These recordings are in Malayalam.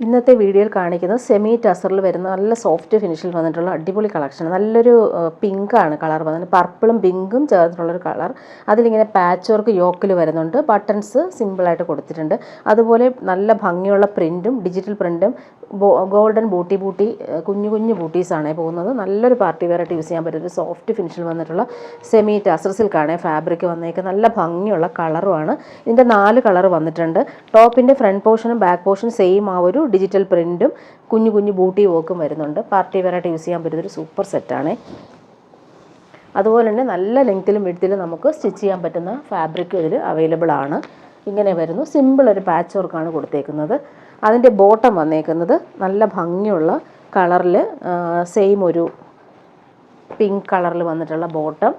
ഇന്നത്തെ വീഡിയോയിൽ കാണിക്കുന്നത് സെമി ടസറിൽ വരുന്ന നല്ല സോഫ്റ്റ് ഫിനിഷിൽ വന്നിട്ടുള്ള അടിപൊളി കളക്ഷൻ. നല്ലൊരു പിങ്കാണ് കളർ വന്നിട്ട്, പർപ്പിളും പിങ്കും ചേർന്നിട്ടുള്ളൊരു കളർ. അതിലിങ്ങനെ പാച്ച് വർക്ക് യോക്കിൽ വരുന്നുണ്ട്. ബട്ടൺസ് സിമ്പിളായിട്ട് കൊടുത്തിട്ടുണ്ട്. അതുപോലെ നല്ല ഭംഗിയുള്ള പ്രിൻറ്റും ഡിജിറ്റൽ പ്രിൻറ്റും ഗോൾഡൻ ബൂട്ടി കുഞ്ഞു കുഞ്ഞു ബൂട്ടീസാണ് പോകുന്നത്. നല്ലൊരു പാർട്ടി വെയറായിട്ട് യൂസ് ചെയ്യാൻ പറ്റുന്ന സോഫ്റ്റ് ഫിനിഷിൽ വന്നിട്ടുള്ള സെമി ടസർ സിൽക്കാണ് ഫാബ്രിക് വന്നേക്കുന്നത്. നല്ല ഭംഗിയുള്ള കളറുമാണ്. ഇതിൻ്റെ 4 കളർ വന്നിട്ടുണ്ട്. ടോപ്പിൻ്റെ ഫ്രണ്ട് പോർഷനും ബാക്ക് പോർഷനും സെയിം ആ ഒരു ഡിജിറ്റൽ പ്രിൻറ്റും കുഞ്ഞു കുഞ്ഞു ബൂട്ടി വർക്കും വരുന്നുണ്ട്. പാർട്ടി വെയറായിട്ട് യൂസ് ചെയ്യാൻ പറ്റുന്നൊരു സൂപ്പർ സെറ്റാണ്. അതുപോലെ തന്നെ നല്ല ലെങ്ത്തിലും വിഡ്ത്തിലും നമുക്ക് സ്റ്റിച്ച് ചെയ്യാൻ പറ്റുന്ന ഫാബ്രിക് ഇതിൽ അവൈലബിൾ ആണ്. ഇങ്ങനെ വരുന്നു. സിമ്പിൾ ഒരു പാച്ച് വർക്കാണ് കൊടുത്തേക്കുന്നത്. അതിൻ്റെ ബോട്ടം വന്നേക്കുന്നത് നല്ല ഭംഗിയുള്ള കളറിൽ സെയിം ഒരു പിങ്ക് കളറിൽ വന്നിട്ടുള്ള ബോട്ടം.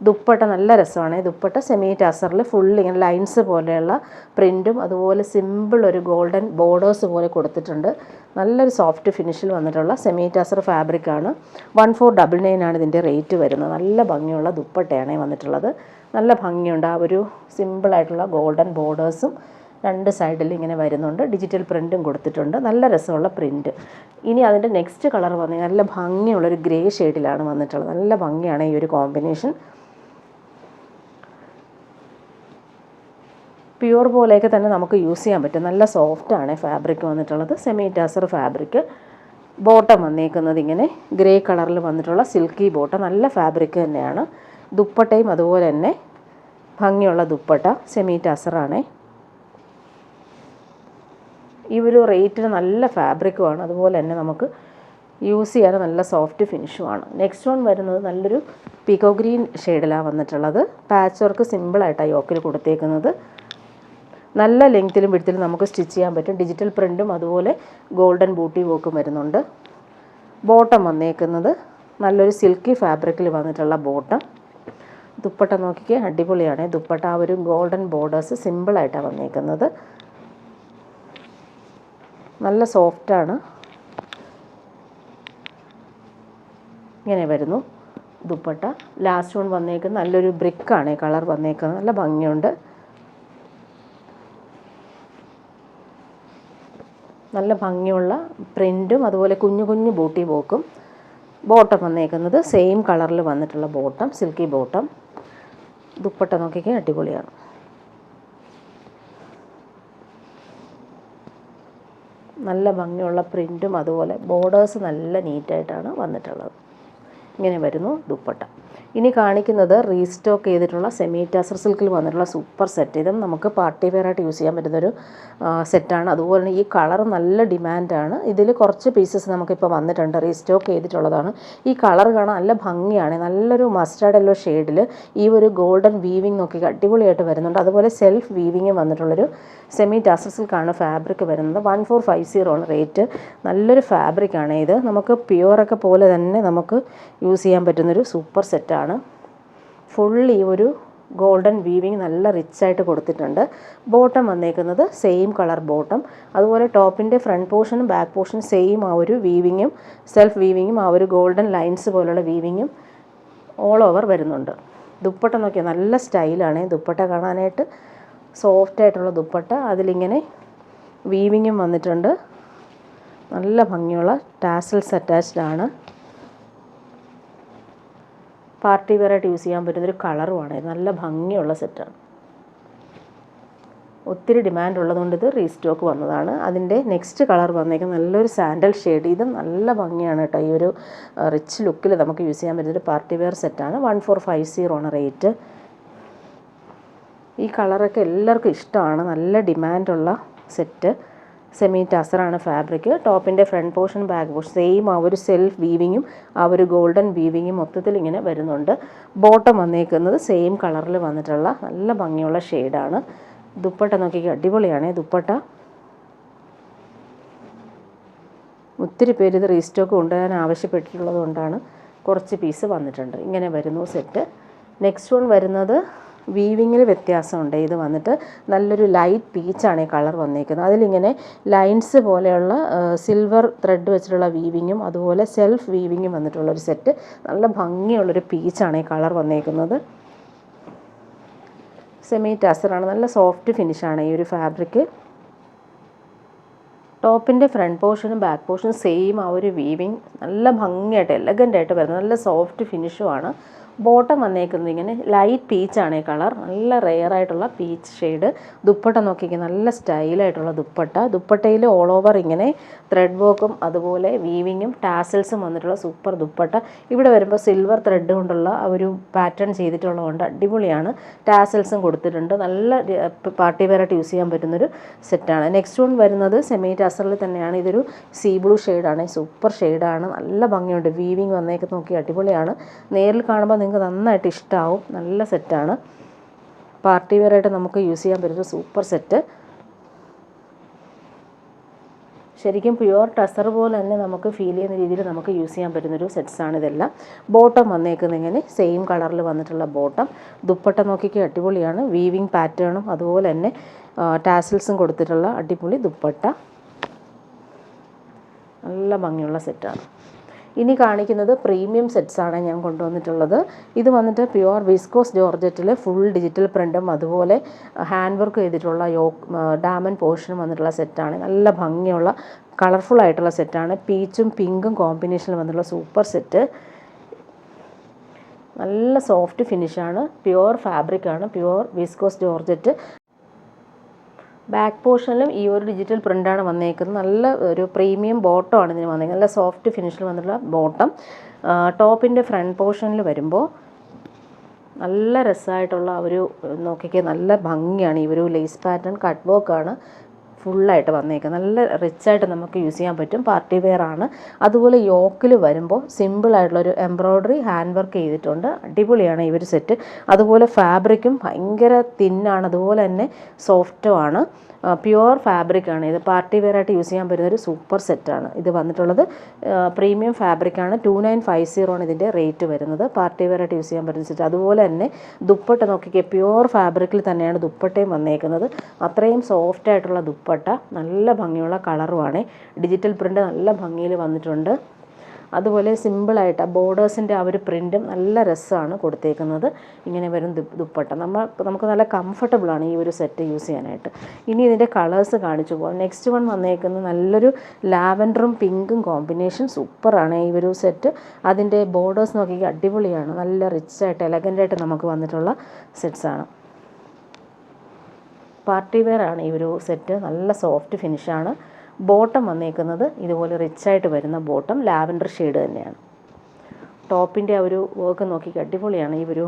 ദുപ്പട്ട നല്ല രസമാണ്. ദുപ്പട്ട സെമി ടസറിൽ ഫുൾ ഇങ്ങനെ ലൈൻസ് പോലെയുള്ള പ്രിൻറ്റും അതുപോലെ സിമ്പിൾ ഒരു ഗോൾഡൻ ബോർഡേഴ്സ് പോലെ കൊടുത്തിട്ടുണ്ട്. നല്ലൊരു സോഫ്റ്റ് ഫിനിഷിൽ വന്നിട്ടുള്ള സെമി ടസർ ഫാബ്രിക്കാണ്. 1499 ആണ് ഇതിൻ്റെ റേറ്റ് വരുന്നത്. നല്ല ഭംഗിയുള്ള ദുപ്പട്ടയാണ് വന്നിട്ടുള്ളത്. നല്ല ഭംഗിയുണ്ട്. ആ ഒരു സിമ്പിളായിട്ടുള്ള ഗോൾഡൻ ബോർഡേഴ്സും 2 സൈഡിൽ ഇങ്ങനെ വരുന്നുണ്ട്. ഡിജിറ്റൽ പ്രിൻറ്റും കൊടുത്തിട്ടുണ്ട്. നല്ല രസമുള്ള പ്രിൻറ്റ്. ഇനി അതിൻ്റെ നെക്സ്റ്റ് കളർ വന്ന് നല്ല ഭംഗിയുള്ളൊരു ഗ്രേ ഷെയ്ഡിലാണ് വന്നിട്ടുള്ളത്. നല്ല ഭംഗിയാണ് ഈ ഒരു കോമ്പിനേഷൻ. പ്യുവർ പോലെയൊക്കെ തന്നെ നമുക്ക് യൂസ് ചെയ്യാൻ പറ്റും. നല്ല സോഫ്റ്റാണ് ഫാബ്രിക് വന്നിട്ടുള്ളത്. Semi tussar fabric. ബോട്ടം വന്നേക്കുന്നത് ഇങ്ങനെ ഗ്രേ കളറിൽ വന്നിട്ടുള്ള സിൽക്കി ബോട്ടം. നല്ല ഫാബ്രിക് തന്നെയാണ്. ദുപ്പട്ടയും അതുപോലെ തന്നെ ഭംഗിയുള്ള ദുപ്പട്ട. സെമി ടസറാണ്. ഈ ഒരു റേറ്റിന് നല്ല ഫാബ്രിക്കുമാണ്. അതുപോലെ തന്നെ നമുക്ക് യൂസ് ചെയ്യാൻ നല്ല സോഫ്റ്റ് ഫിനിഷുമാണ്. നെക്സ്റ്റ് വൺ വരുന്നത് നല്ലൊരു പീക്കോ ഗ്രീൻ ഷെയ്ഡിലാണ് വന്നിട്ടുള്ളത്. പാച്ച് വർക്ക് സിമ്പിളായിട്ടാണ് യോക്കിൽ കൊടുത്തേക്കുന്നത്. നല്ല ലെങ്ത്തിലും വിഡ്ത്തിലും നമുക്ക് സ്റ്റിച്ച് ചെയ്യാൻ പറ്റും. ഡിജിറ്റൽ പ്രിൻറ്റും അതുപോലെ ഗോൾഡൻ ബൂട്ടി വർക്കും വരുന്നുണ്ട്. ബോട്ടം വന്നേക്കുന്നത് നല്ലൊരു സിൽക്കി ഫാബ്രിക്കിൽ വന്നിട്ടുള്ള ബോട്ടം. ദുപ്പട്ട നോക്കിക്കേ, അടിപൊളിയാണ്. ദുപ്പട്ട ആ ഒരു ഗോൾഡൻ ബോർഡേഴ്സ് സിമ്പിളായിട്ടാണ് വന്നേക്കുന്നത്. നല്ല സോഫ്റ്റാണ്. ഇങ്ങനെ വരുന്നു ദുപ്പട്ട. ലാസ്റ്റ് വൺ വന്നേക്കുന്നത് നല്ലൊരു ബ്രിക്കാണ് കളർ വന്നേക്കുന്നത്. നല്ല ഭംഗിയുണ്ട്. നല്ല ഭംഗിയുള്ള പ്രിൻറ്റും അതുപോലെ കുഞ്ഞു കുഞ്ഞു ബൂട്ടി വർക്കും. ബോട്ടം വന്നേക്കുന്നത് സെയിം കളറിൽ വന്നിട്ടുള്ള ബോട്ടം, സിൽക്കി ബോട്ടം. ദുപ്പട്ട നോക്കിക്കേ, അടിപൊളിയാണ്. നല്ല ഭംഗിയുള്ള പ്രിൻറ്റും അതുപോലെ ബോർഡേഴ്സ് നല്ല നീറ്റായിട്ടാണ് വന്നിട്ടുള്ളത്. ഇങ്ങനെ വരുന്നു ദുപ്പട്ട. ഇനി കാണിക്കുന്നത് റീസ്റ്റോക്ക് ചെയ്തിട്ടുള്ള സെമി ടസർ സിൽക്കിൽ വന്നിട്ടുള്ള സൂപ്പർ സെറ്റ്. ഇതും നമുക്ക് പാർട്ടി വെയറായിട്ട് യൂസ് ചെയ്യാൻ പറ്റുന്നൊരു സെറ്റാണ്. അതുപോലെ തന്നെ ഈ കളർ നല്ല ഡിമാൻഡാണ്. ഇതിൽ കുറച്ച് പീസസ് നമുക്കിപ്പോൾ വന്നിട്ടുണ്ട്. റീസ്റ്റോക്ക് ചെയ്തിട്ടുള്ളതാണ്. ഈ കളർ കാണാൻ നല്ല ഭംഗിയാണ്. നല്ലൊരു മസ്റ്റാർഡ് യെല്ലോ ഷെയ്ഡിൽ ഈ ഒരു ഗോൾഡൻ വീവിങ് നോക്കി അടിപൊളിയായിട്ട് വരുന്നുണ്ട്. അതുപോലെ സെൽഫ് വീവിങ്ങും വന്നിട്ടുള്ളൊരു സെമി ടസർ സിൽക്കാണ് ഫാബ്രിക് വരുന്നത്. 1450 ആണ് റേറ്റ്. നല്ലൊരു ഫാബ്രിക്കാണ് ഇത്. നമുക്ക് പ്യുവറൊക്കെ പോലെ തന്നെ നമുക്ക് യൂസ് ചെയ്യാൻ പറ്റുന്നൊരു സൂപ്പർ സെറ്റാണ്. ഫുൾ ഈ ഒരു ഗോൾഡൻ വീവിങ് നല്ല റിച്ചായിട്ട് കൊടുത്തിട്ടുണ്ട്. ബോട്ടം വന്നേക്കുന്നത് സെയിം കളർ ബോട്ടം. അതുപോലെ ടോപ്പിൻ്റെ ഫ്രണ്ട് പോർഷനും ബാക്ക് പോർഷനും സെയിം ആ ഒരു വീവിങ്ങും സെൽഫ് വീവിങ്ങും ആ ഒരു ഗോൾഡൻ ലൈൻസ് പോലുള്ള വീവിങ്ങും ഓൾ ഓവർ വരുന്നുണ്ട്. ദുപ്പട്ട നോക്കിയാൽ നല്ല സ്റ്റൈലാണ് ദുപ്പട്ട കാണാനായിട്ട്. സോഫ്റ്റായിട്ടുള്ള ദുപ്പട്ട. അതിലിങ്ങനെ വീവിങ്ങും വന്നിട്ടുണ്ട്. നല്ല ഭംഗിയുള്ള ടാസൽസ് അറ്റാച്ച്ഡ് ആണ്. പാർട്ടി വെയറായിട്ട് യൂസ് ചെയ്യാൻ പറ്റുന്നൊരു കളറുമാണ്. നല്ല ഭംഗിയുള്ള സെറ്റാണ്. ഒത്തിരി ഡിമാൻഡ് ഉള്ളതുകൊണ്ട് ഇത് റീസ്റ്റോക്ക് വന്നതാണ്. അതിൻ്റെ നെക്സ്റ്റ് കളർ വന്നേക്കുന്നത് നല്ലൊരു സാൻഡൽ ഷെയ്ഡ്. ഇതും നല്ല ഭംഗിയാണ് കേട്ടോ. ഈ ഒരു റിച്ച് ലുക്കിൽ നമുക്ക് യൂസ് ചെയ്യാൻ പറ്റുന്നൊരു പാർട്ടി വെയർ സെറ്റാണ്. 1450 ആണ് റേറ്റ്. ഈ കളറൊക്കെ എല്ലാവർക്കും ഇഷ്ടമാണ്. നല്ല ഡിമാൻഡുള്ള സെറ്റ്. സെമി ടസറാണ് ഫാബ്രിക്. ടോപ്പിൻ്റെ front portion back portion same ആ ഒരു സെൽഫ് വീവിങ്ങും ആ ഒരു ഗോൾഡൻ വീവിങ്ങും മൊത്തത്തിൽ ഇങ്ങനെ വരുന്നുണ്ട്. ബോട്ടം വന്നേക്കുന്നത് സെയിം കളറിൽ വന്നിട്ടുള്ള നല്ല ഭംഗിയുള്ള ഷെയ്ഡാണ്. ദുപ്പട്ട നോക്കിക്കുക, അടിപൊളിയാണ് ദുപ്പട്ട. ഒത്തിരി പേര് ഇത് റീസ്റ്റോക്ക് കൊണ്ടുവരാൻ ആവശ്യപ്പെട്ടിട്ടുള്ളത് കൊണ്ടാണ് കുറച്ച് പീസ് വന്നിട്ടുണ്ട്. ഇങ്ങനെ വരുന്നു സെറ്റ്. നെക്സ്റ്റ് വൺ വരുന്നത് വീവിങ്ങിൽ വ്യത്യാസമുണ്ട്. ഇത് വന്നിട്ട് നല്ലൊരു ലൈറ്റ് പീച്ചാണ് ഈ കളർ വന്നേക്കുന്നത്. അതിലിങ്ങനെ ലൈൻസ് പോലെയുള്ള സിൽവർ ത്രെഡ് വെച്ചിട്ടുള്ള വീവിങ്ങും അതുപോലെ സെൽഫ് വീവിങ്ങും വന്നിട്ടുള്ളൊരു സെറ്റ്. നല്ല ഭംഗിയുള്ളൊരു പീച്ചാണ് ഈ കളർ വന്നേക്കുന്നത്. സെമി ടസറാണ്. നല്ല സോഫ്റ്റ് ഫിനിഷാണ് ഈ ഒരു ഫാബ്രിക്. ടോപ്പിൻ്റെ ഫ്രണ്ട് പോർഷനും ബാക്ക് പോർഷനും സെയിം ആ ഒരു വീവിങ് നല്ല ഭംഗിയായിട്ട് എലഗൻ്റായിട്ട് വരുന്നത്, നല്ല സോഫ്റ്റ് ഫിനിഷുമാണ്. ബോട്ടം വന്നേക്കുന്നത് ഇങ്ങനെ ലൈറ്റ് പീച്ചാണ് ഈ കളർ, നല്ല റെയർ ആയിട്ടുള്ള പീച്ച് ഷെയ്ഡ്. ദുപ്പട്ട നോക്കിക്കുക, നല്ല സ്റ്റൈലായിട്ടുള്ള ദുപ്പട്ട. ദുപ്പട്ടയിൽ ഓൾ ഓവർ ഇങ്ങനെ ത്രെഡ് വർക്കും അതുപോലെ വീവിങ്ങും ടാസൽസും വന്നിട്ടുള്ള സൂപ്പർ ദുപ്പട്ട. ഇവിടെ വരുമ്പോൾ സിൽവർ ത്രെഡ് കൊണ്ടുള്ള ഒരു പാറ്റേൺ ചെയ്തിട്ടുള്ളതുകൊണ്ട് അടിപൊളിയാണ്. ടാസൽസും കൊടുത്തിട്ടുണ്ട്. നല്ല പാർട്ടി വെയറായിട്ട് യൂസ് ചെയ്യാൻ പറ്റുന്നൊരു സെറ്റാണ്. നെക്സ്റ്റ് വൺ വരുന്നത് സെമി ടസറിൽ തന്നെയാണ്. ഇതൊരു സീ ബ്ലൂ ഷെയ്ഡാണ്, സൂപ്പർ ഷെയ്ഡാണ്, നല്ല ഭംഗിയുണ്ട്. വീവിങ് വന്നേക്ക് നോക്കി അടിപൊളിയാണ്. നേരിൽ കാണുമ്പോൾ നിങ്ങൾക്ക് നന്നായിട്ട് ഇഷ്ടമാവും. നല്ല സെറ്റാണ്, പാർട്ടി വെയറായിട്ട് നമുക്ക് യൂസ് ചെയ്യാൻ പറ്റുന്ന സൂപ്പർ സെറ്റ്. ശരിക്കും പ്യുവർ ടസർ പോലെ തന്നെ നമുക്ക് ഫീൽ ചെയ്യുന്ന രീതിയിൽ നമുക്ക് യൂസ് ചെയ്യാൻ പറ്റുന്നൊരു സെറ്റ്സാണ് ഇതെല്ലാം. ബോട്ടം വന്നേക്കുന്നത് ഇങ്ങനെ സെയിം കളറിൽ വന്നിട്ടുള്ള ബോട്ടം. ദുപ്പട്ട നോക്കിക്ക് അടിപൊളിയാണ്, വീവിങ് പാറ്റേണും അതുപോലെ തന്നെ ടാസൽസും കൊടുത്തിട്ടുള്ള അടിപൊളി ദുപ്പട്ട. നല്ല ഭംഗിയുള്ള സെറ്റാണ്. ഇനി കാണിക്കുന്നത് പ്രീമിയം സെറ്റ്സാണ് ഞാൻ കൊണ്ടുവന്നിട്ടുള്ളത്. ഇത് വന്നിട്ട് പ്യുവർ വിസ്കോസ് ജോർജറ്റിൽ ഫുൾ ഡിജിറ്റൽ പ്രിൻറ്റും അതുപോലെ ഹാൻഡ് വർക്ക് ചെയ്തിട്ടുള്ള ഡാമൻ പോർഷനും വന്നിട്ടുള്ള സെറ്റാണ്. നല്ല ഭംഗിയുള്ള കളർഫുൾ ആയിട്ടുള്ള സെറ്റാണ്. പീച്ചും പിങ്കും കോമ്പിനേഷനിൽ വന്നിട്ടുള്ള സൂപ്പർ സെറ്റ്. നല്ല സോഫ്റ്റ് ഫിനിഷാണ്, പ്യുവർ ഫാബ്രിക്കാണ്, പ്യുവർ വിസ്കോസ് ജോർജറ്റ്. ബാക്ക് പോർഷനിലും ഈ ഒരു ഡിജിറ്റൽ പ്രിൻ്റാണ് വന്നേക്കുന്നത്. നല്ല ഒരു പ്രീമിയം ബോട്ടമാണ് ഇതിന് വന്നേക്കുന്നത്, നല്ല സോഫ്റ്റ് ഫിനിഷിൽ വന്നിട്ടുള്ള ബോട്ടം. ടോപ്പിൻ്റെ ഫ്രണ്ട് പോർഷനിൽ വരുമ്പോൾ നല്ല രസമായിട്ടുള്ള ഒരു നോക്കിക്കുക, നല്ല ഭംഗിയാണ്. ഈ ഒരു ലേസ് പാറ്റേൺ കട്ട് വർക്കാണ് ഫുള്ളായിട്ട് വന്നേക്കുന്നത്. നല്ല റിച്ചായിട്ട് നമുക്ക് യൂസ് ചെയ്യാൻ പറ്റും, പാർട്ടി വെയർ ആണ്. അതുപോലെ യോക്കിൽ വരുമ്പോൾ സിമ്പിളായിട്ടുള്ളൊരു എംബ്രോയ്ഡറി ഹാൻഡ് വർക്ക് ചെയ്തിട്ടുണ്ട്, അടിപൊളിയാണ് ഈ ഒരു സെറ്റ്. അതുപോലെ ഫാബ്രിക്കും ഭയങ്കര തിന്നാണ്, അതുപോലെ തന്നെ സോഫ്റ്റുമാണ്, പ്യുവർ ഫാബ്രിക്കാണ്. ഇത് പാർട്ടി വെയറായിട്ട് യൂസ് ചെയ്യാൻ പറ്റുന്നൊരു സൂപ്പർ സെറ്റാണ്. ഇത് വന്നിട്ടുള്ളത് പ്രീമിയം ഫാബ്രിക്കാണ്. 2950 ആണ് ഇതിൻ്റെ റേറ്റ് വരുന്നത്. പാർട്ടി വെയറായിട്ട് യൂസ് ചെയ്യാൻ പറ്റുന്ന സെറ്റ്. അതുപോലെ തന്നെ ദുപ്പട്ട നോക്കിക്കുക, പ്യുവർ ഫാബ്രിക്കിൽ തന്നെയാണ് ദുപ്പട്ടയും വന്നേക്കുന്നത്. അത്രയും സോഫ്റ്റ് ആയിട്ടുള്ള ദുപ്പട്ട, നല്ല ഭംഗിയുള്ള കളറുമാണ്. ഡിജിറ്റൽ പ്രിൻ്റ് നല്ല ഭംഗിയിൽ വന്നിട്ടുണ്ട്. അതുപോലെ സിമ്പിളായിട്ട് ആ ബോർഡേഴ്സിൻ്റെ ആ ഒരു പ്രിൻറ്റും നല്ല രസമാണ് കൊടുത്തേക്കുന്നത്. ഇങ്ങനെ വരും ദുപ്പട്ട. നമുക്ക് നല്ല കംഫർട്ടബിളാണ് ഈ ഒരു സെറ്റ് യൂസ് ചെയ്യാനായിട്ട്. ഇനി ഇതിൻ്റെ കളേഴ്സ് കാണിച്ചു പോകാം. നെക്സ്റ്റ് വൺ വന്നേക്കുന്നത് നല്ലൊരു ലാവൻഡറും പിങ്കും കോമ്പിനേഷൻ, സൂപ്പറാണ് ഈ ഒരു സെറ്റ്. അതിൻ്റെ ബോർഡേഴ്സ് നോക്കി അടിപൊളിയാണ്, നല്ല റിച്ചായിട്ട് എലഗൻ്റായിട്ട് നമുക്ക് വന്നിട്ടുള്ള സെറ്റ്സാണ്. പാർട്ടി വെയർ ആണ് ഈ ഒരു സെറ്റ്, നല്ല സോഫ്റ്റ് ഫിനിഷാണ്. ബോട്ടം വന്നേക്കുന്നത് ഇതുപോലെ റിച്ചായിട്ട് വരുന്ന ബോട്ടം, ലാവൻഡർ ഷെയ്ഡ് തന്നെയാണ്. ടോപ്പിൻ്റെ ആ ഒരു വർക്ക് നോക്കി അടിപൊളിയാണ്. ഈ ഒരു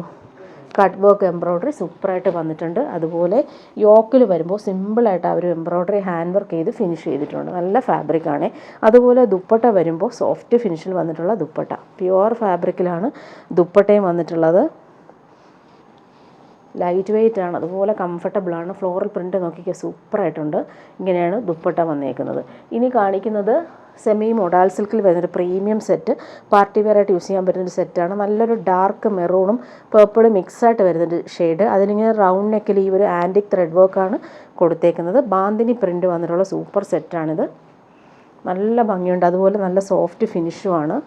കട്ട് വർക്ക് എംബ്രോയ്ഡറി സൂപ്പറായിട്ട് വന്നിട്ടുണ്ട്. അതുപോലെ യോക്കിൽ വരുമ്പോൾ സിമ്പിളായിട്ട് ആ ഒരു എംബ്രോയ്ഡറി ഹാൻഡ് വർക്ക് ചെയ്ത് ഫിനിഷ് ചെയ്തിട്ടുണ്ട്, നല്ല ഫാബ്രിക്കാണ്. അതുപോലെ ദുപ്പട്ട വരുമ്പോൾ സോഫ്റ്റ് ഫിനിഷിൽ വന്നിട്ടുള്ള ദുപ്പട്ട, പ്യുവർ ഫാബ്രിക്കിലാണ് ദുപ്പട്ടയും വന്നിട്ടുള്ളത്. ലൈറ്റ് വെയ്റ്റ് ആണ്, അതുപോലെ കംഫർട്ടബിളാണ്. ഫ്ലോറൽ പ്രിൻ്റ് നോക്കിക്കുക സൂപ്പറായിട്ടുണ്ട്. ഇങ്ങനെയാണ് ദുപ്പട്ട വന്നേക്കുന്നത്. ഇനി കാണിക്കുന്നത് സെമി മൊഡാൾ സിൽക്കിൽ വരുന്നൊരു പ്രീമിയം സെറ്റ്, പാർട്ടി വെയറായിട്ട് യൂസ് ചെയ്യാൻ പറ്റുന്നൊരു സെറ്റാണ്. നല്ലൊരു ഡാർക്ക് മെറൂണും പേർപ്പിളും മിക്സായിട്ട് വരുന്നൊരു ഷെയ്ഡ്. അതിലിങ്ങനെ റൗണ്ട് നെക്കിൽ ഈ ഒരു ആൻറ്റിക് ത്രെഡ് വർക്കാണ് കൊടുത്തേക്കുന്നത്. ബാന്തിനി പ്രിൻ്റ് വന്നിട്ടുള്ള സൂപ്പർ സെറ്റാണിത്, നല്ല ഭംഗിയുണ്ട്. അതുപോലെ നല്ല സോഫ്റ്റ് ഫിനിഷുമാണ്.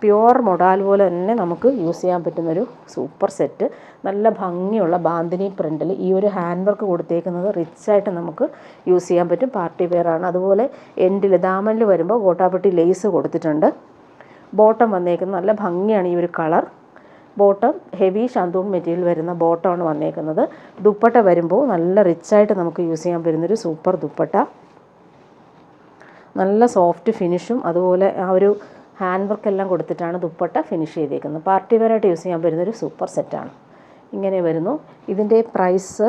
പ്യുവർ മൊഡാൽ പോലെ തന്നെ നമുക്ക് യൂസ് ചെയ്യാൻ പറ്റുന്നൊരു സൂപ്പർ സെറ്റ്. നല്ല ഭംഗിയുള്ള ബാന്തിനി പ്രിൻ്റിൽ ഈ ഒരു ഹാൻഡ് വർക്ക് കൊടുത്തേക്കുന്നത് റിച്ചായിട്ട് നമുക്ക് യൂസ് ചെയ്യാൻ പറ്റും, പാർട്ടി വെയറാണ്. അതുപോലെ എൻഡിൽ ദാമനിൽ വരുമ്പോൾ ഗോട്ടാപ്പട്ടി ലേസ് കൊടുത്തിട്ടുണ്ട്. ബോട്ടം വന്നേക്കുന്നത് നല്ല ഭംഗിയാണ് ഈ ഒരു കളർ. ബോട്ടം ഹെവി ഷാന്തൂൺ മെറ്റീരിയൽ വരുന്ന ബോട്ടമാണ് വന്നേക്കുന്നത്. ദുപ്പട്ട വരുമ്പോൾ നല്ല റിച്ചായിട്ട് നമുക്ക് യൂസ് ചെയ്യാൻ പറ്റുന്നൊരു സൂപ്പർ ദുപ്പട്ട, നല്ല സോഫ്റ്റ് ഫിനിഷും അതുപോലെ ആ ഒരു ഹാൻഡ് വർക്ക് എല്ലാം കൊടുത്തിട്ടാണ് ദുപ്പട്ട ഫിനിഷ് ചെയ്തേക്കുന്നത്. പാർട്ടി വെയറായിട്ട് യൂസ് ചെയ്യാൻ പറ്റുന്നൊരു സൂപ്പർ സെറ്റാണ്. ഇങ്ങനെ വരുന്നു. ഇതിൻ്റെ പ്രൈസ്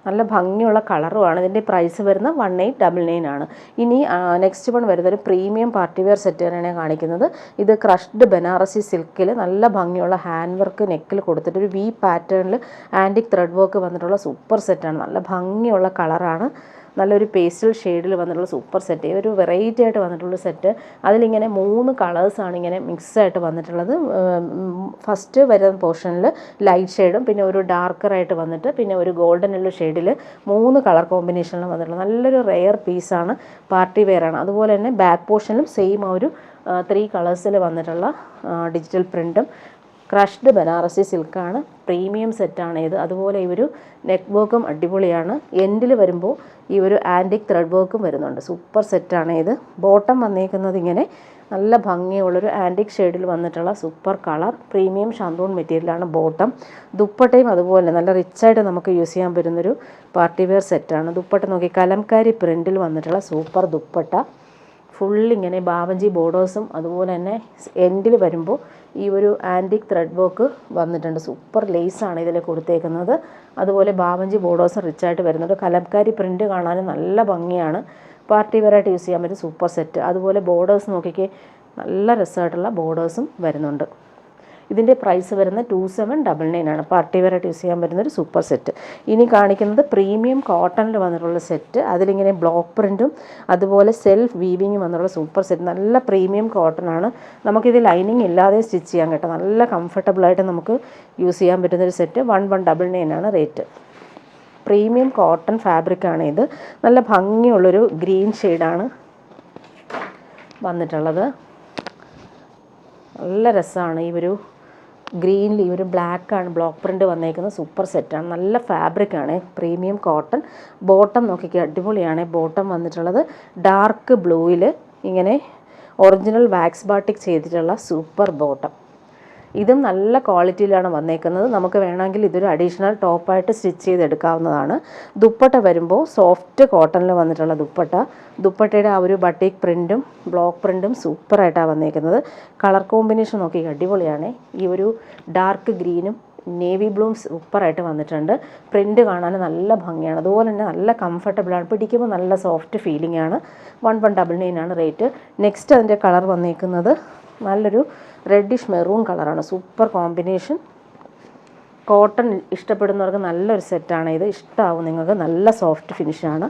നല്ല ഭംഗിയുള്ള കളറുമാണ്. ഇതിൻ്റെ പ്രൈസ് വരുന്ന 1899 ആണ്. ഇനി നെക്സ്റ്റ് വൺ വരുന്നൊരു പ്രീമിയം പാർട്ടി വെയർ സെറ്റ് തന്നെയാണ് കാണിക്കുന്നത്. ഇത് ക്രഷ്ഡ് ബനാറസി സിൽക്കിൽ നല്ല ഭംഗിയുള്ള ഹാൻഡ് വർക്ക് നെക്കിൽ കൊടുത്തിട്ട് ഒരു വി പാറ്റേണിൽ ആൻറ്റിക് ത്രെഡ് വർക്ക് വന്നിട്ടുള്ള സൂപ്പർ സെറ്റാണ്. നല്ല ഭംഗിയുള്ള കളറാണ്, നല്ലൊരു പേസ്റ്റൽ ഷെയ്ഡിൽ വന്നിട്ടുള്ള സൂപ്പർ സെറ്റ്, ഒരു വെറൈറ്റി ആയിട്ട് വന്നിട്ടുള്ള സെറ്റ്. അതിലിങ്ങനെ 3 കളേഴ്സാണ് ഇങ്ങനെ മിക്സായിട്ട് വന്നിട്ടുള്ളത്. ഫസ്റ്റ് വരുന്ന പോർഷനിൽ ലൈറ്റ് ഷെയ്ഡും പിന്നെ ഒരു ഡാർക്കറായിട്ട് വന്നിട്ട് പിന്നെ ഒരു ഗോൾഡൻ യെല്ലോ ഷെയ്ഡിൽ 3 കളർ കോമ്പിനേഷനിൽ വന്നിട്ടുള്ളത് നല്ലൊരു റെയർ പീസാണ്, പാർട്ടി വെയറാണ്. അതുപോലെ തന്നെ ബാക്ക് പോർഷനിലും സെയിം ആ ഒരു 3 കളേഴ്സിൽ വന്നിട്ടുള്ള ഡിജിറ്റൽ പ്രിൻറ്റും ക്രഷ്ഡ് ബനാറസി സിൽക്കാണ്, പ്രീമിയം സെറ്റാണ് ഇത്. അതുപോലെ ഈ ഒരു നെക്ക് വർക്കും അടിപൊളിയാണ്. എൻഡിൽ വരുമ്പോൾ ഈ ഒരു ആൻറ്റിക് ത്രെഡ് വർക്കും വരുന്നുണ്ട്. സൂപ്പർ സെറ്റാണ് ഇത്. ബോട്ടം വന്നേക്കുന്നത് ഇങ്ങനെ നല്ല ഭംഗിയുള്ളൊരു ആൻറ്റിക് ഷെയ്ഡിൽ വന്നിട്ടുള്ള സൂപ്പർ കളർ പ്രീമിയം ഷാന്തൂൺ മെറ്റീരിയലാണ് ബോട്ടം. ദുപ്പട്ടയും അതുപോലെ നല്ല റിച്ചായിട്ട് നമുക്ക് യൂസ് ചെയ്യാൻ പറ്റുന്നൊരു പാർട്ടി വെയർ സെറ്റാണ്. ദുപ്പട്ട നോക്കി കലംകാരി പ്രിൻറ്റിൽ വന്നിട്ടുള്ള സൂപ്പർ ദുപ്പട്ട. ഫുള്ളിങ്ങനെ ബാവഞ്ചി ബോർഡേഴ്സും അതുപോലെ തന്നെ എൻഡിൽ വരുമ്പോൾ ഈ ഒരു ആൻറ്റിക് ത്രെഡ് വർക്ക് വന്നിട്ടുണ്ട്. സൂപ്പർ ലേസാണ് ഇതിൽ കൊടുത്തേക്കുന്നത്. അതുപോലെ ബാവഞ്ചി ബോർഡേഴ്സും റിച്ചായിട്ട് വരുന്നുണ്ട്. കലംകാരി പ്രിൻറ്റ് കാണാനും നല്ല ഭംഗിയാണ്. പാർട്ടി വെയറായിട്ട് യൂസ് ചെയ്യാൻ പറ്റും സൂപ്പർ സെറ്റ്. അതുപോലെ ബോർഡേഴ്സ് നോക്കിക്കേ, നല്ല രസമായിട്ടുള്ള ബോർഡേഴ്സും വരുന്നുണ്ട്. ഇതിൻ്റെ പ്രൈസ് വരുന്നത് 2799 ആണ്. പാർട്ടി വെയറായിട്ട് യൂസ് ചെയ്യാൻ പറ്റുന്നൊരു സൂപ്പർ സെറ്റ്. ഇനി കാണിക്കുന്നത് പ്രീമിയം കോട്ടണിൽ വന്നിട്ടുള്ള സെറ്റ്. അതിലിങ്ങനെ ബ്ലോക്ക് പ്രിൻറ്റും അതുപോലെ സെൽഫ് വീവിങ്ങും വന്നിട്ടുള്ള സൂപ്പർ സെറ്റ്. നല്ല പ്രീമിയം കോട്ടണാണ്. നമുക്കിത് ലൈനിങ് ഇല്ലാതെ സ്റ്റിച്ച് ചെയ്യാൻ കേട്ടോ. നല്ല കംഫർട്ടബിളായിട്ട് നമുക്ക് യൂസ് ചെയ്യാൻ പറ്റുന്നൊരു സെറ്റ്. 1199 ആണ് റേറ്റ്. പ്രീമിയം കോട്ടൺ ഫാബ്രിക്കാണ് ഇത്. നല്ല ഭംഗിയുള്ളൊരു ഗ്രീൻ ഷെയ്ഡാണ് വന്നിട്ടുള്ളത്. നല്ല രസമാണ്. ഈ ഒരു ഗ്രീനിൽ ഈ ഒരു ബ്ലാക്കാണ് ബ്ലോക്ക് പ്രിൻറ്റ് വന്നേക്കുന്നത്. സൂപ്പർ സെറ്റാണ്. നല്ല ഫാബ്രിക്കാണ്. Premium cotton. ബോട്ടം നോക്കിക്കുക, അടിപൊളിയാണ്. ബോട്ടം വന്നിട്ടുള്ളത് ഡാർക്ക് ബ്ലൂവിൽ ഇങ്ങനെ ഒറിജിനൽ വാക്സ് ബാട്ടിക് ചെയ്തിട്ടുള്ള സൂപ്പർ ബോട്ടം. ഇതും നല്ല ക്വാളിറ്റിയിലാണ് വന്നേക്കുന്നത്. നമുക്ക് വേണമെങ്കിൽ ഇതൊരു അഡീഷണൽ ടോപ്പായിട്ട് സ്റ്റിച്ച് ചെയ്തെടുക്കാവുന്നതാണ്. ദുപ്പട്ട വരുമ്പോൾ സോഫ്റ്റ് കോട്ടണിൽ വന്നിട്ടുള്ള ദുപ്പട്ട. ദുപ്പട്ടയുടെ ആ ഒരു ബട്ടിക് പ്രിൻറ്റും ബ്ലോക്ക് പ്രിൻറ്റും സൂപ്പറായിട്ടാണ് വന്നേക്കുന്നത്. കളർ കോമ്പിനേഷൻ നോക്കി അടിപൊളിയാണ്. ഈ ഒരു ഡാർക്ക് ഗ്രീനും നേവി ബ്ലൂം സൂപ്പറായിട്ട് വന്നിട്ടുണ്ട്. പ്രിൻറ്റ് കാണാൻ നല്ല ഭംഗിയാണ്. അതുപോലെ തന്നെ നല്ല കംഫർട്ടബിളാണ്. പിടിക്കുമ്പോൾ നല്ല സോഫ്റ്റ് ഫീലിംഗ് ആണ്. 1199 ആണ് റേറ്റ്. നെക്സ്റ്റ് അതിൻ്റെ കളർ വന്നേക്കുന്നത് നല്ലൊരു റെഡിഷ് മെറൂൺ കളറാണ്. Super combination. കോട്ടൺ ഇഷ്ടപ്പെടുന്നവർക്ക് നല്ലൊരു സെറ്റാണ് ഇത്. ഇഷ്ടമാവും നിങ്ങൾക്ക്. നല്ല സോഫ്റ്റ് ഫിനിഷാണ്.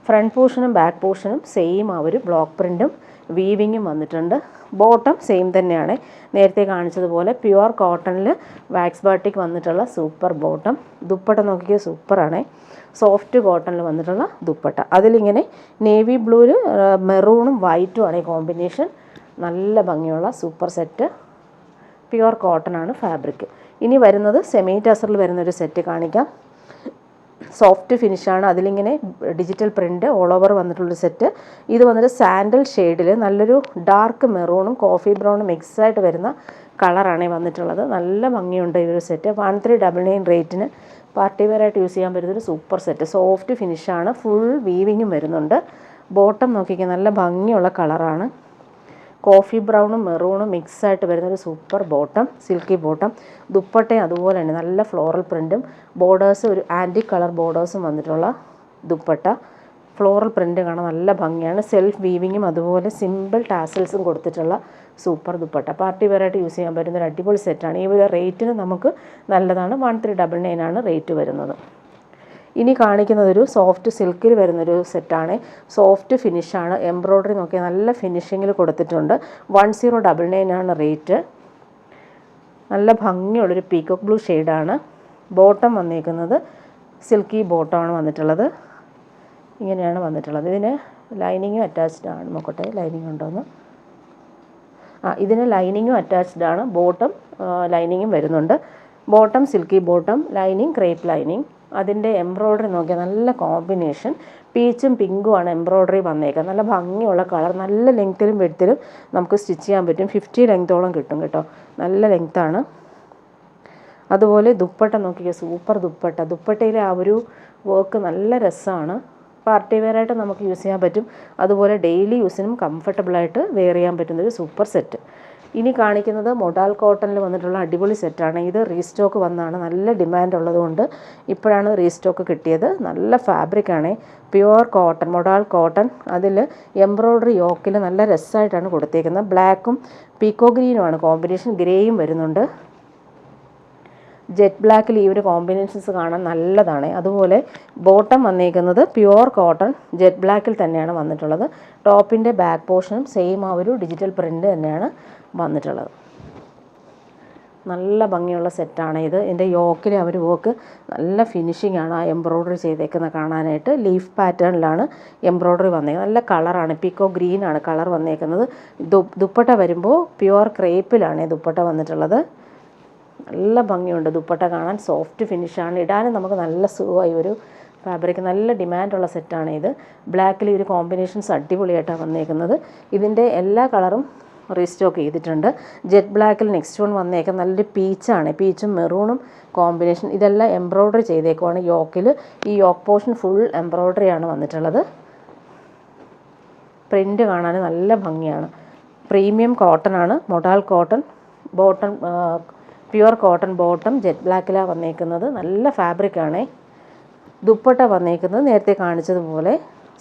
ഫ്രണ്ട് പോർഷനും ബാക്ക് പോർഷനും സെയിം ആ ഒരു ബ്ലോക്ക് പ്രിൻറ്റും വീവിങ്ങും വന്നിട്ടുണ്ട്. ബോട്ടം സെയിം തന്നെയാണ്. നേരത്തെ കാണിച്ചതുപോലെ പ്യുവർ കോട്ടണിൽ വാക്സ് ബാട്ടിക് വന്നിട്ടുള്ള സൂപ്പർ ബോട്ടം. ദുപ്പട്ട നോക്കിയാൽ സൂപ്പറാണ്. സോഫ്റ്റ് കോട്ടണിൽ വന്നിട്ടുള്ള ദുപ്പട്ട. അതിലിങ്ങനെ നേവി ബ്ലൂവിൽ മെറൂണും വൈറ്റും ആണ് ഈ കോമ്പിനേഷൻ. നല്ല ഭംഗിയുള്ള സൂപ്പർ സെറ്റ്. പ്യുവർ കോട്ടൺ ആണ് ഫാബ്രിക്. ഇനി വരുന്നത് സെമി ടസറിൽ വരുന്നൊരു സെറ്റ് കാണിക്കാം. സോഫ്റ്റ് ഫിനിഷാണ്. അതിലിങ്ങനെ ഡിജിറ്റൽ പ്രിൻറ്റ് ഓൾ ഓവർ വന്നിട്ടുള്ളൊരു സെറ്റ്. ഇത് വന്നിട്ട് സാൻഡൽ ഷെയ്ഡിൽ നല്ലൊരു ഡാർക്ക് മെറൂണും കോഫി ബ്രൗണും മിക്സായിട്ട് വരുന്ന കളറാണ് വന്നിട്ടുള്ളത്. നല്ല ഭംഗിയുണ്ട് ഈ ഒരു സെറ്റ്. 1399 റേറ്റിന് പാർട്ടി വെയറായിട്ട് യൂസ് ചെയ്യാൻ പറ്റുന്നൊരു സൂപ്പർ സെറ്റ്. സോഫ്റ്റ് ഫിനിഷാണ്. ഫുൾ വീവിങ്ങും വരുന്നുണ്ട്. ബോട്ടം നോക്കിക്കാൻ നല്ല ഭംഗിയുള്ള കളറാണ്. കോഫി ബ്രൗണും മെറൂണും മിക്സായിട്ട് വരുന്നൊരു സൂപ്പർ ബോട്ടം. Silky bottom. ദുപ്പട്ടയും അതുപോലെ തന്നെ നല്ല ഫ്ലോറൽ പ്രിൻറ്റും ബോർഡേഴ്സ് ഒരു ആൻറ്റിക് കളർ ബോർഡേഴ്സും വന്നിട്ടുള്ള ദുപ്പട്ട. ഫ്ലോറൽ പ്രിൻറ്റ് കാണാൻ നല്ല ഭംഗിയാണ്. സെൽഫ് വീവിങ്ങും അതുപോലെ സിമ്പിൾ ടാസൽസും കൊടുത്തിട്ടുള്ള സൂപ്പർ ദുപ്പട്ട. പാർട്ടി വെയറായിട്ട് യൂസ് ചെയ്യാൻ പറ്റുന്നൊരു അടിപൊളി സെറ്റാണ്. ഈ ഒരു റേറ്റിന് നമുക്ക് നല്ലതാണ്. 1399 ആണ് റേറ്റ് വരുന്നത്. ഇനി കാണിക്കുന്നതൊരു സോഫ്റ്റ് സിൽക്കിൽ വരുന്നൊരു സെറ്റാണ്. സോഫ്റ്റ് ഫിനിഷാണ്. എംബ്രോയ്ഡറി നോക്കിയാൽ നല്ല ഫിനിഷിങ്ങിൽ കൊടുത്തിട്ടുണ്ട്. 1099 ആണ് റേറ്റ്. നല്ല ഭംഗിയുള്ളൊരു പീക്കോക്ക് ബ്ലൂ ഷെയ്ഡാണ്. ബോട്ടം വന്നേക്കുന്നത് സിൽക്കി ബോട്ടമാണ് വന്നിട്ടുള്ളത്. ഇങ്ങനെയാണ് വന്നിട്ടുള്ളത്. ഇതിന് ലൈനിങ്ങും അറ്റാച്ച്ഡ് ആണ്. നോക്കട്ടെ ലൈനിങ് ഉണ്ടോയെന്ന്. ഇതിന് ലൈനിങ്ങും അറ്റാച്ച്ഡ് ആണ്. ബോട്ടം ലൈനിങ്ങും വരുന്നുണ്ട്. Bottom silky bottom, lining crepe lining. അതിൻ്റെ എംബ്രോയ്ഡറി നോക്കിയാൽ നല്ല കോമ്പിനേഷൻ. പീച്ചും പിങ്കും ആണ് എംബ്രോയ്ഡറി വന്നേക്കുന്നത്. നല്ല ഭംഗിയുള്ള കളർ. നല്ല ലെങ്ത്തിലും വെഡ്ത്തിലും നമുക്ക് സ്റ്റിച്ച് ചെയ്യാൻ പറ്റും. 50 ലെങ്ത്തോളം കിട്ടും കേട്ടോ. നല്ല ലെങ്ത്താണ്. അതുപോലെ ദുപ്പട്ട നോക്കിയാൽ സൂപ്പർ ദുപ്പട്ട. ദുപ്പട്ടയിലെ ആ ഒരു വർക്ക് നല്ല രസമാണ്. പാർട്ടി വെയറായിട്ട് നമുക്ക് യൂസ് ചെയ്യാൻ പറ്റും. അതുപോലെ ഡെയിലി യൂസിനും കംഫർട്ടബിളായിട്ട് വെയർ ചെയ്യാൻ പറ്റുന്നൊരു സൂപ്പർ സെറ്റ്. ഇനി കാണിക്കുന്നത് മൊഡാൽ കോട്ടണിൽ വന്നിട്ടുള്ള അടിപൊളി സെറ്റാണ്. ഇത് റീസ്റ്റോക്ക് വന്നതാണ്. നല്ല ഡിമാൻഡ് ഉള്ളതുകൊണ്ട് ഇപ്പോഴാണ് റീസ്റ്റോക്ക് കിട്ടിയത്. നല്ല ഫാബ്രിക്കാണ്. Pure cotton, modal cotton. അതിൽ എംബ്രോയ്ഡറി യോക്കിൽ നല്ല രസമായിട്ടാണ് കൊടുത്തേക്കുന്നത്. ബ്ലാക്കും പീക്കോ ഗ്രീനുമാണ് കോമ്പിനേഷൻ. ഗ്രേയും വരുന്നുണ്ട്. ജെറ്റ് ബ്ലാക്കിൽ ഈ ഒരു കോമ്പിനേഷൻസ് കാണാൻ നല്ലതാണ്. അതുപോലെ ബോട്ടം വന്നേക്കുന്നത് പ്യുവർ കോട്ടൺ ജെറ്റ് ബ്ലാക്കിൽ തന്നെയാണ് വന്നിട്ടുള്ളത്. ടോപ്പിൻ്റെ ബാക്ക് പോർഷനും സെയിം ആ ഒരു ഡിജിറ്റൽ പ്രിൻ്റ് തന്നെയാണ് വന്നിട്ടുള്ളത്. നല്ല ഭംഗിയുള്ള സെറ്റാണ് ഇത്. ഇതിൻ്റെ യോക്കിൽ അവർ വർക്ക് നല്ല ഫിനിഷിംഗ് ആണ്. ആ എംബ്രോയ്ഡറി ചെയ്തേക്കുന്ന കാണാനായിട്ട് ലീഫ് പാറ്റേണിലാണ് എംബ്രോയ്ഡറി വന്നേക്കുന്നത്. നല്ല കളറാണ്. പീക്കോ ഗ്രീനാണ് കളർ വന്നേക്കുന്നത്. ദുപ്പട്ട വരുമ്പോൾ പ്യുവർ ക്രേപ്പിലാണ് ദുപ്പട്ട വന്നിട്ടുള്ളത്. നല്ല ഭംഗിയുണ്ട്. ദുപ്പട്ട കാണാൻ സോഫ്റ്റ് ഫിനിഷാണ്, ഇടാനും നമുക്ക് നല്ല സുഖമായി. ഒരു ഫാബ്രിക് നല്ല ഡിമാൻഡുള്ള സെറ്റാണ് ഇത്. ബ്ലാക്കിൽ ഈ ഒരു കോമ്പിനേഷൻസ് അടിപൊളിയായിട്ടാണ് വന്നേക്കുന്നത്. ഇതിൻ്റെ എല്ലാ കളറും റീസ്റ്റോക്ക് ചെയ്തിട്ടുണ്ട്. ജെറ്റ് ബ്ലാക്കിൽ നെക്സ്റ്റ് വൺ വന്നേക്കുന്നത് നല്ലൊരു പീച്ചാണ്, പീച്ചും മെറൂണും കോമ്പിനേഷൻ. ഇതെല്ലാം എംബ്രോയ്ഡറി ചെയ്തേക്കുവാണ് യോക്കിൽ. ഈ യോക്ക് പോർഷൻ ഫുൾ എംബ്രോയ്ഡറിയാണ് വന്നിട്ടുള്ളത്. പ്രിൻ്റ് കാണാൻ നല്ല ഭംഗിയാണ്. പ്രീമിയം കോട്ടൺ ആണ്, modal cotton bottom, pure cotton bottom jet ബ്ലാക്കിലാണ് വന്നേക്കുന്നത്. നല്ല ഫാബ്രിക്കാണ്. ദുപ്പട്ട വന്നേക്കുന്നത് നേരത്തെ കാണിച്ചതുപോലെ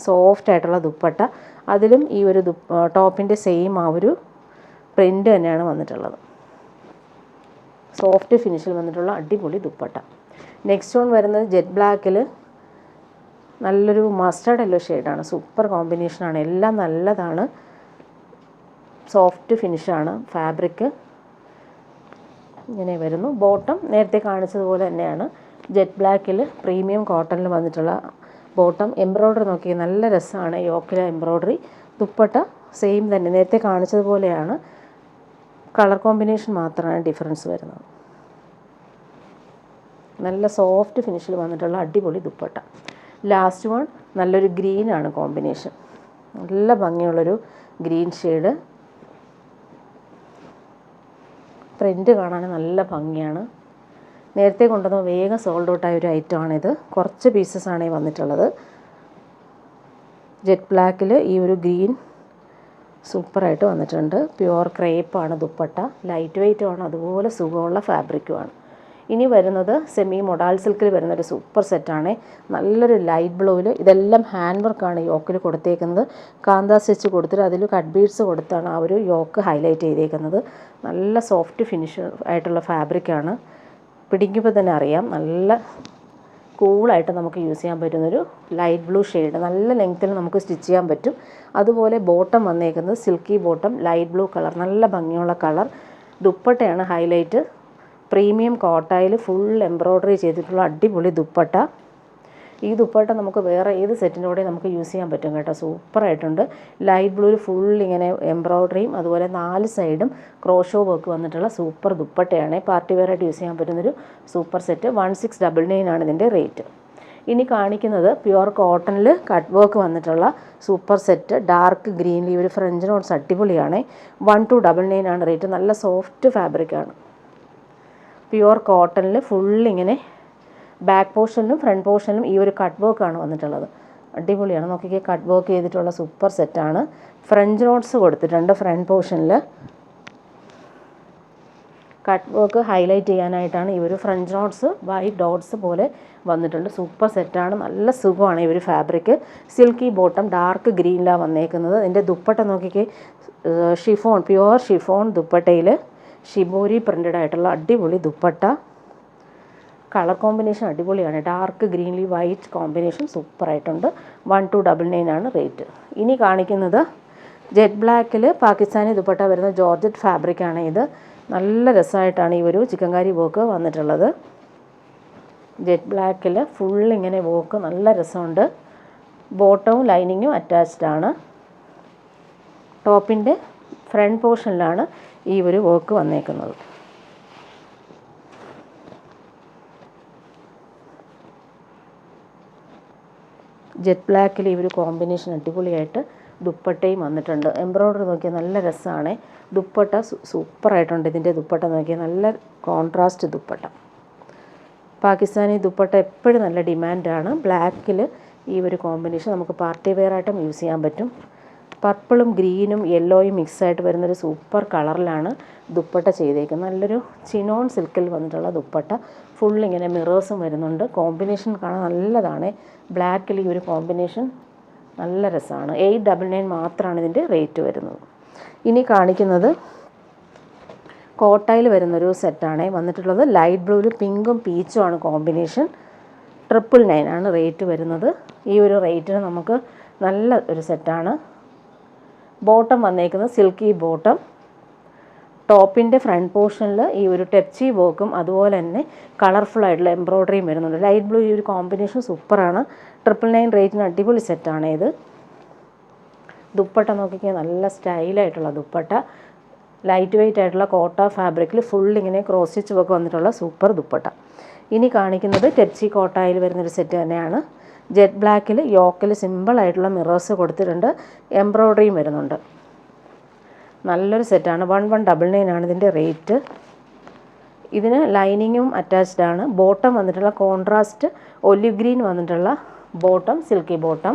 സോഫ്റ്റ് ആയിട്ടുള്ള ദുപ്പട്ട. അതിലും ഈ ഒരു ടോപ്പിൻ്റെ സെയിം ആ ഒരു പ്രിൻ്റ് തന്നെയാണ് വന്നിട്ടുള്ളത്. സോഫ്റ്റ് ഫിനിഷിൽ വന്നിട്ടുള്ള അടിപൊളി ദുപ്പട്ട. നെക്സ്റ്റ് വൺ വരുന്നത് ജെറ്റ് ബ്ലാക്കിൽ നല്ലൊരു മസ്റ്റർഡ് യെല്ലോ ഷെയ്ഡാണ്. സൂപ്പർ കോമ്പിനേഷനാണ്, എല്ലാം നല്ലതാണ്. സോഫ്റ്റ് ഫിനിഷാണ് ഫാബ്രിക്. ഇങ്ങനെ വരുന്നു. ബോട്ടം നേരത്തെ കാണിച്ചതുപോലെ തന്നെയാണ്. ജെറ്റ് ബ്ലാക്കിൽ പ്രീമിയം കോട്ടണിൽ വന്നിട്ടുള്ള ബോട്ടം. എംബ്രോയ്ഡറി നോക്കി നല്ല രസമാണ്, യോക്കിലെ എംബ്രോയ്ഡറി. ദുപ്പട്ട സെയിം തന്നെ നേരത്തെ കാണിച്ചതുപോലെയാണ്, കളർ കോമ്പിനേഷൻ മാത്രമാണ് ഡിഫറൻസ് വരുന്നത്. നല്ല സോഫ്റ്റ് ഫിനിഷിൽ വന്നിട്ടുള്ള അടിപൊളി ദുപ്പട്ട. ലാസ്റ്റ് വൺ നല്ലൊരു ഗ്രീനാണ് കോമ്പിനേഷൻ, നല്ല ഭംഗിയുള്ളൊരു ഗ്രീൻ ഷെയ്ഡ്. പ്രിൻ്റ് കാണാൻ നല്ല ഭംഗിയാണ്. നേരത്തെ കൊണ്ടുവന്ന വേഗം സോൾഡ് ഔട്ടായ ഒരു ഐറ്റമാണിത്. കുറച്ച് പീസസാണ് വന്നിട്ടുള്ളത്. ജെറ്റ് ബ്ലാക്കിൽ ഈ ഒരു ഗ്രീൻ സൂപ്പറായിട്ട് വന്നിട്ടുണ്ട്. പ്യുവർ ക്രേപ്പാണ് ദുപ്പട്ട, ലൈറ്റ് വെയ്റ്റുമാണ്, അതുപോലെ സുഖമുള്ള ഫാബ്രിക്കുമാണ്. ഇനി വരുന്നത് സെമി മൊഡാൾ സിൽക്കിൽ വരുന്നൊരു സൂപ്പർ സെറ്റാണ്. നല്ലൊരു ലൈറ്റ് ബ്ലൂവിൽ. ഇതെല്ലാം ഹാൻഡ് വർക്കാണ് യോക്കിൽ കൊടുത്തേക്കുന്നത്. കാന്താ സ്റ്റിച്ച് കൊടുത്തിട്ട് അതിൽ കട്ട് ബീഡ്സ് കൊടുത്താണ് ആ ഒരു യോക്ക് ഹൈലൈറ്റ് ചെയ്തേക്കുന്നത്. നല്ല സോഫ്റ്റ് ഫിനിഷ് ആയിട്ടുള്ള ഫാബ്രിക്കാണ്. പിടിക്കുമ്പോൾ തന്നെ അറിയാം, നല്ല കൂളായിട്ട് നമുക്ക് യൂസ് ചെയ്യാൻ പറ്റുന്നൊരു ലൈറ്റ് ബ്ലൂ ഷെയ്ഡ്. നല്ല ലെങ്ത്തിൽ നമുക്ക് സ്റ്റിച്ച് ചെയ്യാൻ പറ്റും. അതുപോലെ ബോട്ടം വന്നേക്കുന്നത് silky bottom, light blue colour, നല്ല ഭംഗിയുള്ള കളർ. ദുപ്പട്ടയാണ് ഹൈലൈറ്റ്. പ്രീമിയം കോട്ടായിൽ ഫുൾ എംബ്രോയ്ഡറി ചെയ്തിട്ടുള്ള അടിപൊളി ദുപ്പട്ട. ഈ ദുപ്പട്ട നമുക്ക് വേറെ ഏത് സെറ്റിൻ്റെ കൂടെ നമുക്ക് യൂസ് ചെയ്യാൻ പറ്റും കേട്ടോ, സൂപ്പറായിട്ടുണ്ട്. ലൈറ്റ് ബ്ലൂവിൽ ഫുൾ ഇങ്ങനെ എംബ്രോയ്ഡറിയും അതുപോലെ 4 സൈഡും ക്രോഷോ വർക്ക് വന്നിട്ടുള്ള സൂപ്പർ ദുപ്പട്ടയാണ്. പാർട്ടി വെയർ ആയിട്ട് യൂസ് ചെയ്യാൻ പറ്റുന്നൊരു സൂപ്പർ സെറ്റ്. 1699 ആണ് ഇതിൻ്റെ റേറ്റ്. ഇനി കാണിക്കുന്നത് പ്യുവർ കോട്ടണിൽ കട്ട് വർക്ക് വന്നിട്ടുള്ള സൂപ്പർ സെറ്റ്. ഡാർക്ക് ഗ്രീനിൽ ഒരു ഫ്രഞ്ച് നോട്ട്സ് അടിപൊളിയാണ്. 1299 ആണ് റേറ്റ്. നല്ല സോഫ്റ്റ് ഫാബ്രിക്കാണ്. പ്യുവർ കോട്ടണിൽ ഫുൾ ഇങ്ങനെ ബാക്ക് പോർഷനിലും ഫ്രണ്ട് പോർഷനിലും ഈ ഒരു കട്ട് വർക്കാണ് വന്നിട്ടുള്ളത്. അടിപൊളിയാണ്. നോക്കിക്കേ, കട്ട് വർക്ക് ചെയ്തിട്ടുള്ള സൂപ്പർ സെറ്റാണ്. ഫ്രഞ്ച് നോട്ട്സ് കൊടുത്തിട്ടുണ്ട് ഫ്രണ്ട് പോർഷനിൽ. കട്ട് വർക്ക് ഹൈലൈറ്റ് ചെയ്യാനായിട്ടാണ് ഈ ഒരു ഫ്രഞ്ച് നോട്ട്സ് വൈറ്റ് ഡോട്ട്സ് പോലെ വന്നിട്ടുണ്ട്. സൂപ്പർ സെറ്റാണ്, നല്ല സുഖമാണ് ഈ ഒരു ഫാബ്രിക്. സിൽക്കി ബോട്ടം ഡാർക്ക് ഗ്രീനിലാണ് വന്നേക്കുന്നത്. ഇതിൻ്റെ ദുപ്പട്ട നോക്കിക്കേ, ഷിഫോൺ, പ്യുവർ ഷിഫോൺ ദുപ്പട്ടയിൽ ഷിബോരി പ്രിൻ്റഡ് ആയിട്ടുള്ള അടിപൊളി ദുപ്പട്ട. കളർ കോമ്പിനേഷൻ അടിപൊളിയാണ്. ഡാർക്ക് ഗ്രീനിൽ വൈറ്റ് കോമ്പിനേഷൻ സൂപ്പറായിട്ടുണ്ട്. 1299 ആണ് റേറ്റ്. ഇനി കാണിക്കുന്നത് ജെറ്റ് ബ്ലാക്കിൽ പാകിസ്ഥാനി ദുപ്പട്ട വരുന്ന ജോർജറ്റ് ഫാബ്രിക്കാണ് ഇത്. നല്ല രസമായിട്ടാണ് ഈ ഒരു ചിക്കൻകാരി വർക്ക് വന്നിട്ടുള്ളത്. ജെറ്റ് ബ്ലാക്കിൽ ഫുൾ ഇങ്ങനെ വർക്ക് നല്ല രസമുണ്ട്. ബോട്ടവും ലൈനിങ്ങും അറ്റാച്ച്ഡ് ആണ്. ടോപ്പിൻ്റെ ഫ്രണ്ട് പോർഷനിലാണ് ഈ ഒരു വർക്ക് വന്നേക്കുന്നത്. ജെറ്റ് ബ്ലാക്കിൽ ഈ ഒരു കോമ്പിനേഷൻ അടിപൊളിയായിട്ട് ദുപ്പട്ടയും വന്നിട്ടുണ്ട്. എംബ്രോയ്ഡറി നോക്കിയാൽ നല്ല രസമാണ്. ദുപ്പട്ട സൂപ്പറായിട്ടുണ്ട്. ഇതിൻ്റെ ദുപ്പട്ട നോക്കിയാൽ നല്ല കോൺട്രാസ്റ്റ് ദുപ്പട്ട. പാകിസ്ഥാനി ദുപ്പട്ട എപ്പോഴും നല്ല ഡിമാൻഡാണ്. ബ്ലാക്കിൽ ഈ ഒരു കോമ്പിനേഷൻ നമുക്ക് പാർട്ടി വെയർ ആയിട്ടും യൂസ് ചെയ്യാൻ പറ്റും. പർപ്പിളും ഗ്രീനും യെല്ലോയും മിക്സായിട്ട് വരുന്നൊരു സൂപ്പർ കളറിലാണ് ദുപ്പട്ട ചെയ്തേക്കുന്നത്. നല്ലൊരു ചിനോൺ സിൽക്കിൽ വന്നിട്ടുള്ള ദുപ്പട്ട. ഫുൾ ഇങ്ങനെ മിറേഴ്സും വരുന്നുണ്ട്. കോമ്പിനേഷൻ കാണാൻ നല്ലതാണ്. ബ്ലാക്കിൽ ഈ ഒരു കോമ്പിനേഷൻ നല്ല രസമാണ്. 899 മാത്രമാണ് ഇതിൻ്റെ റേറ്റ് വരുന്നത്. ഇനി കാണിക്കുന്നത് കോട്ടയിൽ വരുന്നൊരു സെറ്റാണ് വന്നിട്ടുള്ളത്. ലൈറ്റ് ബ്ലൂവിൽ പിങ്കും പീച്ചും ആണ് കോമ്പിനേഷൻ. 999 ആണ് റേറ്റ് വരുന്നത്. ഈ ഒരു റേറ്റിന് നമുക്ക് നല്ല ഒരു സെറ്റാണ്. ബോട്ടം വന്നേക്കുന്നത് സിൽക്കി ബോട്ടം. ടോപ്പിൻ്റെ ഫ്രണ്ട് പോർഷനിൽ ഈ ഒരു ടെപ്ചി വർക്കും അതുപോലെ തന്നെ കളർഫുൾ ആയിട്ടുള്ള എംബ്രോയ്ഡറിയും വരുന്നുണ്ട്. ലൈറ്റ് ബ്ലൂ ഈ ഒരു കോമ്പിനേഷൻ സൂപ്പറാണ്. 999 റേറ്റിന് അടിപൊളി സെറ്റാണ് ഇത്. ദുപ്പട്ട നോക്കിക്കാൻ നല്ല സ്റ്റൈലായിട്ടുള്ള ദുപ്പട്ട. ലൈറ്റ് വെയ്റ്റ് ആയിട്ടുള്ള കോട്ട ഫാബ്രിക്കിൽ ഫുൾ ഇങ്ങനെ ക്രോസ് സ്റ്റിച്ച് വർക്ക് വന്നിട്ടുള്ള സൂപ്പർ ദുപ്പട്ട. ഇനി കാണിക്കുന്നത് ടെപ്സി കോട്ടായിൽ വരുന്നൊരു സെറ്റ് തന്നെയാണ്. ജെറ്റ് ബ്ലാക്കിൽ യോക്കിൽ സിമ്പിളായിട്ടുള്ള മിറേഴ്സ് കൊടുത്തിട്ടുണ്ട്, എംബ്രോയ്ഡറിയും വരുന്നുണ്ട്. നല്ലൊരു സെറ്റാണ്. 1199 ആണ് ഇതിൻ്റെ റേറ്റ്. ഇതിന് ലൈനിങ്ങും അറ്റാച്ച്ഡ് ആണ്. ബോട്ടം വന്നിട്ടുള്ള കോൺട്രാസ്റ്റ് ഒലിവ് ഗ്രീൻ വന്നിട്ടുള്ള ബോട്ടം, സിൽക്കി ബോട്ടം.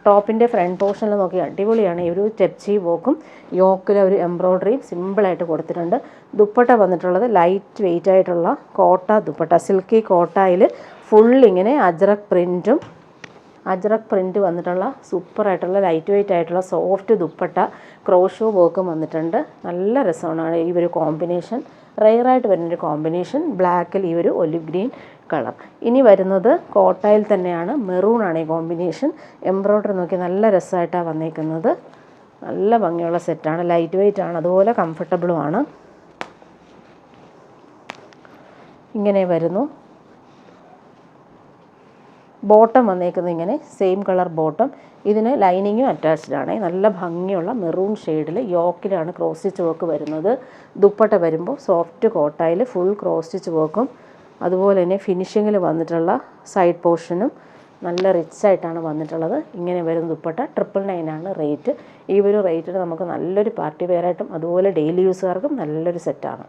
ടോപ്പിൻ്റെ ഫ്രണ്ട് പോർഷനിൽ നോക്കി അടിപൊളിയാണ്. ഈ ഒരു ടെപ്സി വർക്കും യോക്കിൽ ഒരു എംബ്രോയ്ഡറിയും സിമ്പിളായിട്ട് കൊടുത്തിട്ടുണ്ട്. ദുപ്പട്ട വന്നിട്ടുള്ളത് ലൈറ്റ് വെയ്റ്റ് ആയിട്ടുള്ള കോട്ട ദുപ്പട്ട, സിൽക്കി കോട്ടയിൽ ഫുൾ ഇങ്ങനെ അജ്രക് പ്രിൻറ്റ് വന്നിട്ടുള്ള സൂപ്പറായിട്ടുള്ള ലൈറ്റ് വെയ്റ്റ് ആയിട്ടുള്ള സോഫ്റ്റ് ദുപ്പട്ട, ക്രോഷോ വർക്കും വന്നിട്ടുണ്ട്. നല്ല രസമാണ് ഈ ഒരു കോമ്പിനേഷൻ. റെയറായിട്ട് വരുന്നൊരു കോമ്പിനേഷൻ. ബ്ലാക്കിൽ ഈ ഒരു ഒലിവ് ഗ്രീൻ കളർ. ഇനി വരുന്നത് കോട്ടയിൽ തന്നെയാണ്, മെറൂണാണ് ഈ കോമ്പിനേഷൻ. എംബ്രോയ്ഡറി നോക്കി നല്ല രസമായിട്ടാണ് വന്നേക്കുന്നത്. നല്ല ഭംഗിയുള്ള സെറ്റാണ്. ലൈറ്റ് വെയ്റ്റ് ആണ്, അതുപോലെ കംഫർട്ടബിളുമാണ്. ഇങ്ങനെ വരുന്നു. ബോട്ടം വന്നേക്കുന്നത് ഇങ്ങനെ സെയിം കളർ ബോട്ടം. ഇതിന് ലൈനിങ്ങും അറ്റാച്ച്ഡ് ആണ്. നല്ല ഭംഗിയുള്ള മെറൂൺ ഷെയ്ഡിൽ യോക്കിലാണ് ക്രോസ് സ്റ്റിച്ച് വർക്ക് വരുന്നത്. ദുപ്പട്ട വരുമ്പോൾ സോഫ്റ്റ് കോട്ടായിൽ ഫുൾ ക്രോസ് സ്റ്റിച്ച് വർക്കും അതുപോലെ തന്നെ ഫിനിഷിങ്ങിൽ വന്നിട്ടുള്ള സൈഡ് പോർഷനും നല്ല റിച്ച് ആയിട്ടാണ് വന്നിട്ടുള്ളത്. ഇങ്ങനെ വരുന്ന ദുപ്പട്ട 999 ആണ് റേറ്റ്. ഈ ഒരു റേറ്റിന് നമുക്ക് നല്ലൊരു പാർട്ടി വെയറായിട്ടും അതുപോലെ ഡെയിലി യൂസുകാർക്കും നല്ലൊരു സെറ്റാണ്.